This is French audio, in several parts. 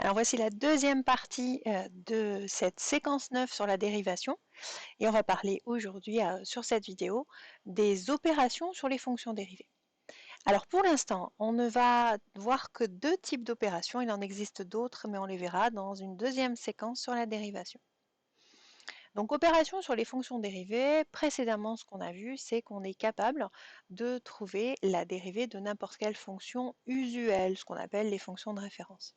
Alors voici la deuxième partie de cette séquence 9 sur la dérivation et on va parler aujourd'hui sur cette vidéo des opérations sur les fonctions dérivées. Alors pour l'instant, on ne va voir que deux types d'opérations, il en existe d'autres mais on les verra dans une deuxième séquence sur la dérivation. Donc opération sur les fonctions dérivées, précédemment ce qu'on a vu c'est qu'on est capable de trouver la dérivée de n'importe quelle fonction usuelle, ce qu'on appelle les fonctions de référence.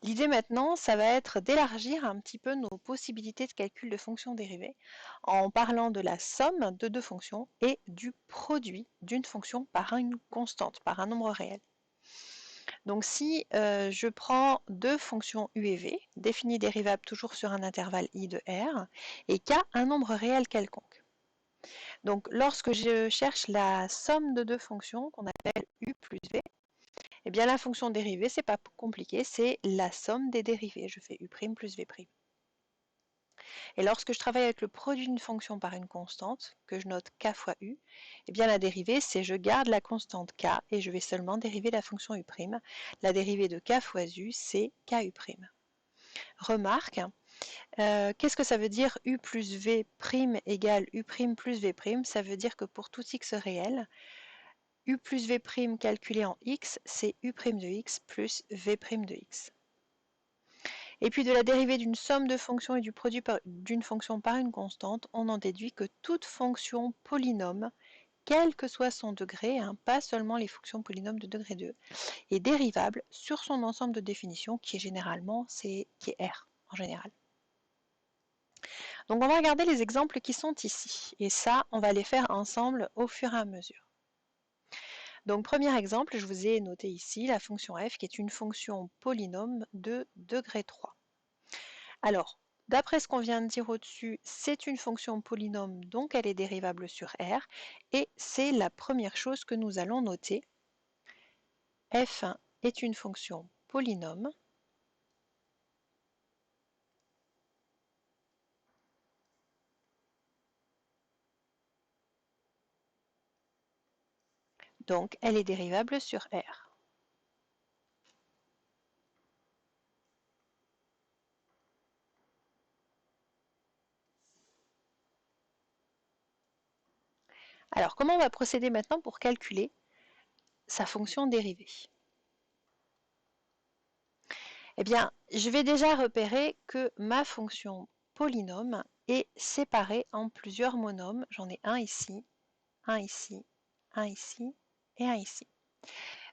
L'idée maintenant, ça va être d'élargir un petit peu nos possibilités de calcul de fonctions dérivées en parlant de la somme de deux fonctions et du produit d'une fonction par une constante, par un nombre réel. Donc si je prends deux fonctions u et v, définies dérivables toujours sur un intervalle i de r, et k un nombre réel quelconque. Donc lorsque je cherche la somme de deux fonctions qu'on appelle u plus v, eh bien la fonction dérivée, c'est pas compliqué, c'est la somme des dérivés. Je fais u' plus v'. Et lorsque je travaille avec le produit d'une fonction par une constante, que je note k fois u, eh bien la dérivée, c'est je garde la constante k et je vais seulement dériver la fonction u'. La dérivée de k fois u, c'est ku'. Remarque, qu'est-ce que ça veut dire u plus v' égale u' plus v'? Ça veut dire que pour tout x réel, u plus v' calculé en x, c'est u' de x plus v' de x. Et puis de la dérivée d'une somme de fonctions et du produit d'une fonction par une constante, on en déduit que toute fonction polynôme, quel que soit son degré, pas seulement les fonctions polynômes de degré 2, est dérivable sur son ensemble de définitions qui est généralement, qui est R en général. Donc on va regarder les exemples qui sont ici, et ça, on va les faire ensemble au fur et à mesure. Donc premier exemple, je vous ai noté ici la fonction f qui est une fonction polynôme de degré 3. Alors, d'après ce qu'on vient de dire au-dessus, c'est une fonction polynôme, donc elle est dérivable sur R, et c'est la première chose que nous allons noter. f est une fonction polynôme donc elle est dérivable sur R. Alors, comment on va procéder maintenant pour calculer sa fonction dérivée? Eh bien, je vais déjà repérer que ma fonction polynôme est séparée en plusieurs monômes. J'en ai un ici, un ici, un ici et un ici.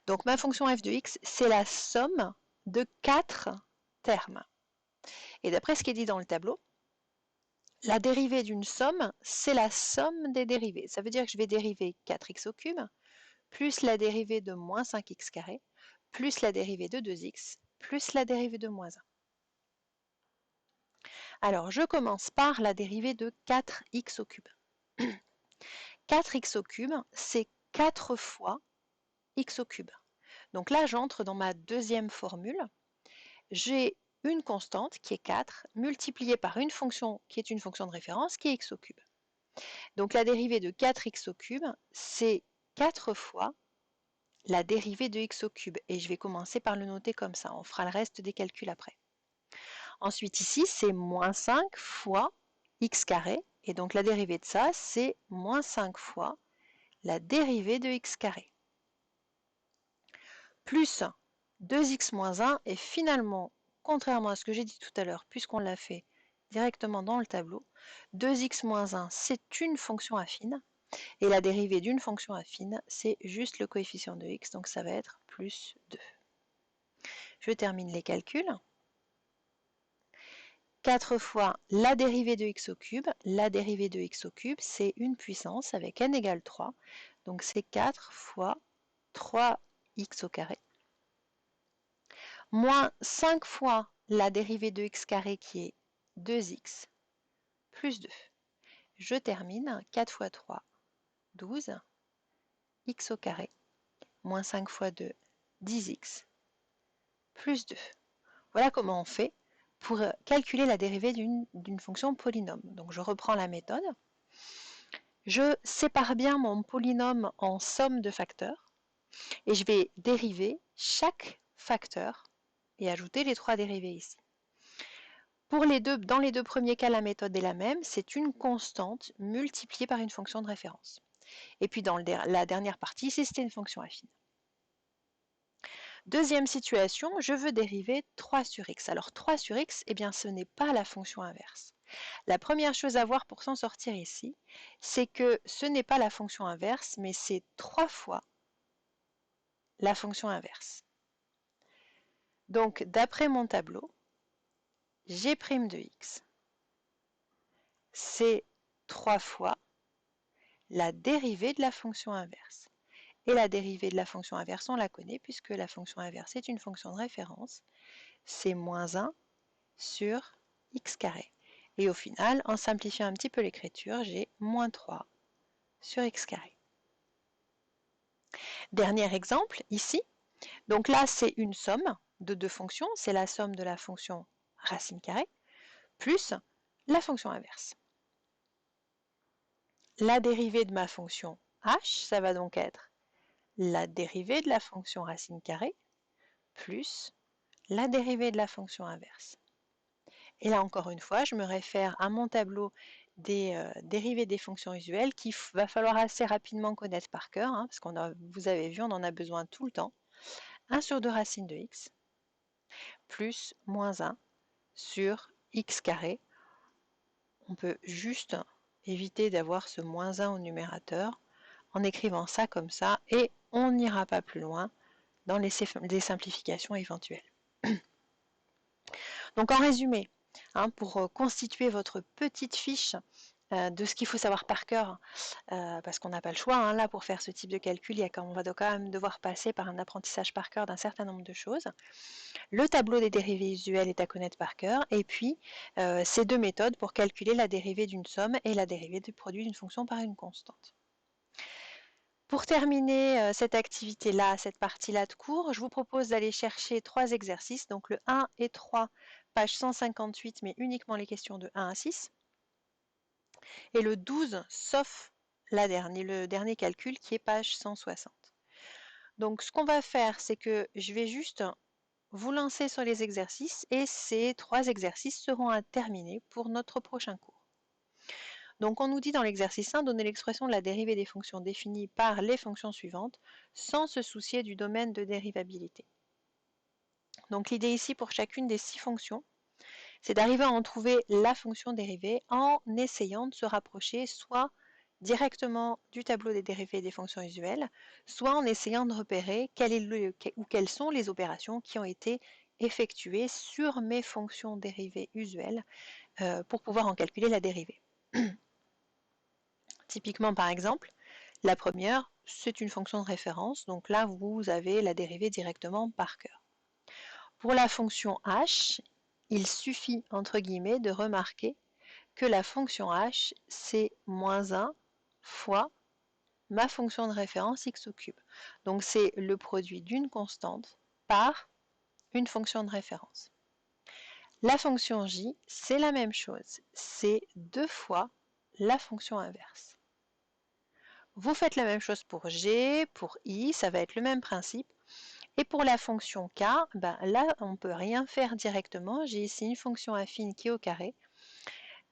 Donc ma fonction f de x, c'est la somme de 4 termes. Et d'après ce qui est dit dans le tableau, la dérivée d'une somme, c'est la somme des dérivés. Ça veut dire que je vais dériver 4x au cube, plus la dérivée de moins 5x carré, plus la dérivée de 2x, plus la dérivée de moins 1. Alors, je commence par la dérivée de 4x au cube. 4x au cube, c'est 4 fois x au cube. Donc là, j'entre dans ma deuxième formule. J'ai une constante qui est 4 multipliée par une fonction qui est une fonction de référence qui est x au cube. Donc la dérivée de 4x au cube, c'est 4 fois la dérivée de x au cube. Et je vais commencer par le noter comme ça. On fera le reste des calculs après. Ensuite ici, c'est moins 5 fois x carré. Et donc la dérivée de ça, c'est moins 5 fois la dérivée de x carré. Plus 2x moins 1 et finalement, contrairement à ce que j'ai dit tout à l'heure, puisqu'on l'a fait directement dans le tableau, 2x moins 1, c'est une fonction affine, et la dérivée d'une fonction affine, c'est juste le coefficient de x, donc ça va être plus 2. Je termine les calculs. 4 fois la dérivée de x au cube, la dérivée de x au cube, c'est une puissance avec n égale 3, donc c'est 4 fois 3x au carré, moins 5 fois la dérivée de x carré qui est 2x, plus 2. Je termine, 4 fois 3, 12, x au carré, moins 5 fois 2, 10x, plus 2. Voilà comment on fait pour calculer la dérivée d'une fonction polynôme. Donc je reprends la méthode. Je sépare bien mon polynôme en somme de facteurs et je vais dériver chaque facteur et ajouter les 3 dérivés ici. Dans les deux premiers cas, la méthode est la même, c'est une constante multipliée par une fonction de référence. Et puis dans la dernière partie, ici c'était une fonction affine. Deuxième situation, je veux dériver 3 sur x. Alors 3 sur x, eh bien ce n'est pas la fonction inverse. La première chose à voir pour s'en sortir ici, c'est que ce n'est pas la fonction inverse, mais c'est 3 fois la fonction inverse. Donc d'après mon tableau, g' de x, c'est 3 fois la dérivée de la fonction inverse. Et la dérivée de la fonction inverse, on la connaît puisque la fonction inverse est une fonction de référence. C'est moins 1 sur x carré. Et au final, en simplifiant un petit peu l'écriture, j'ai moins 3 sur x carré. Dernier exemple, ici. Donc là, c'est une somme de deux fonctions. C'est la somme de la fonction racine carrée plus la fonction inverse. La dérivée de ma fonction h, ça va donc être la dérivée de la fonction racine carrée plus la dérivée de la fonction inverse. Et là, encore une fois, je me réfère à mon tableau des dérivées des fonctions usuelles qu'il va falloir assez rapidement connaître par cœur, hein, parce vous avez vu, on en a besoin tout le temps. 1 sur 2 racine de x plus moins 1 sur x carré. On peut juste éviter d'avoir ce moins 1 au numérateur en écrivant ça comme ça, et on n'ira pas plus loin dans les simplifications éventuelles. Donc en résumé, hein, pour constituer votre petite fiche de ce qu'il faut savoir par cœur, parce qu'on n'a pas le choix, hein, là pour faire ce type de calcul, on va quand même devoir passer par un apprentissage par cœur d'un certain nombre de choses. Le tableau des dérivées usuelles est à connaître par cœur, et puis ces deux méthodes pour calculer la dérivée d'une somme et la dérivée du produit d'une fonction par une constante. Pour terminer cette activité-là, cette partie-là de cours, je vous propose d'aller chercher 3 exercices, donc le 1 et 3, page 158, mais uniquement les questions de 1 à 6, et le 12, sauf le dernier calcul qui est page 160. Donc ce qu'on va faire, c'est que je vais juste vous lancer sur les exercices, et ces 3 exercices seront à terminer pour notre prochain cours. Donc on nous dit dans l'exercice 1, donner l'expression de la dérivée des fonctions définies par les fonctions suivantes, sans se soucier du domaine de dérivabilité. Donc l'idée ici pour chacune des 6 fonctions, c'est d'arriver à en trouver la fonction dérivée en essayant de se rapprocher soit directement du tableau des dérivées des fonctions usuelles, soit en essayant de repérer quelles sont les opérations qui ont été effectuées sur mes fonctions dérivées usuelles pour pouvoir en calculer la dérivée. Typiquement, par exemple, la première, c'est une fonction de référence, donc là, vous avez la dérivée directement par cœur. Pour la fonction h, il suffit, entre guillemets, de remarquer que la fonction h, c'est moins 1 fois ma fonction de référence x au cube. Donc c'est le produit d'une constante par une fonction de référence. La fonction j, c'est la même chose, c'est 2 fois la fonction inverse. Vous faites la même chose pour g, pour i, ça va être le même principe. Et pour la fonction k, là, on ne peut rien faire directement. J'ai ici une fonction affine qui est au carré.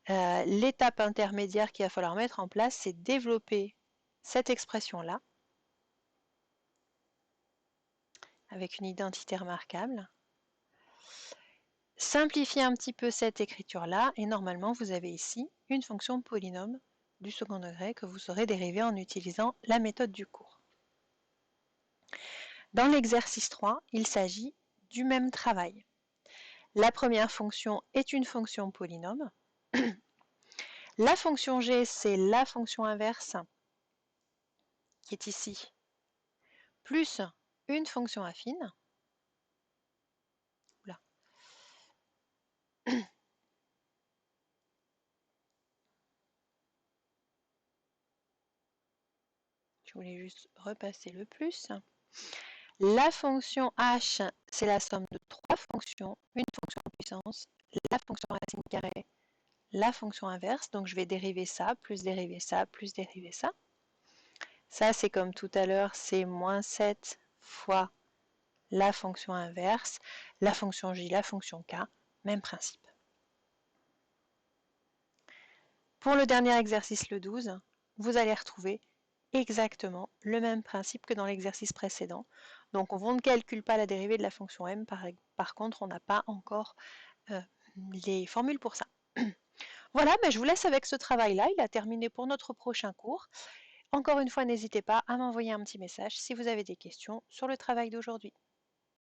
L'étape intermédiaire qu'il va falloir mettre en place, c'est développer cette expression-là avec une identité remarquable. Simplifiez un petit peu cette écriture-là, et normalement, vous avez ici une fonction polynôme du second degré que vous saurez dériver en utilisant la méthode du cours. Dans l'exercice 3, il s'agit du même travail. La première fonction est une fonction polynôme. La fonction g, c'est la fonction inverse qui est ici, plus une fonction affine. Oula. Je voulais juste repasser le plus. La fonction h, c'est la somme de 3 fonctions, une fonction puissance, la fonction racine carrée, la fonction inverse. Donc je vais dériver ça, plus dériver ça, plus dériver ça. Ça, c'est comme tout à l'heure, c'est moins 7 fois la fonction inverse, la fonction j, la fonction k, même principe. Pour le dernier exercice, le 12, vous allez retrouver exactement le même principe que dans l'exercice précédent. Donc on ne calcule pas la dérivée de la fonction m, par contre on n'a pas encore les formules pour ça. Voilà, je vous laisse avec ce travail-là, il a terminé pour notre prochain cours. Encore une fois, n'hésitez pas à m'envoyer un petit message si vous avez des questions sur le travail d'aujourd'hui.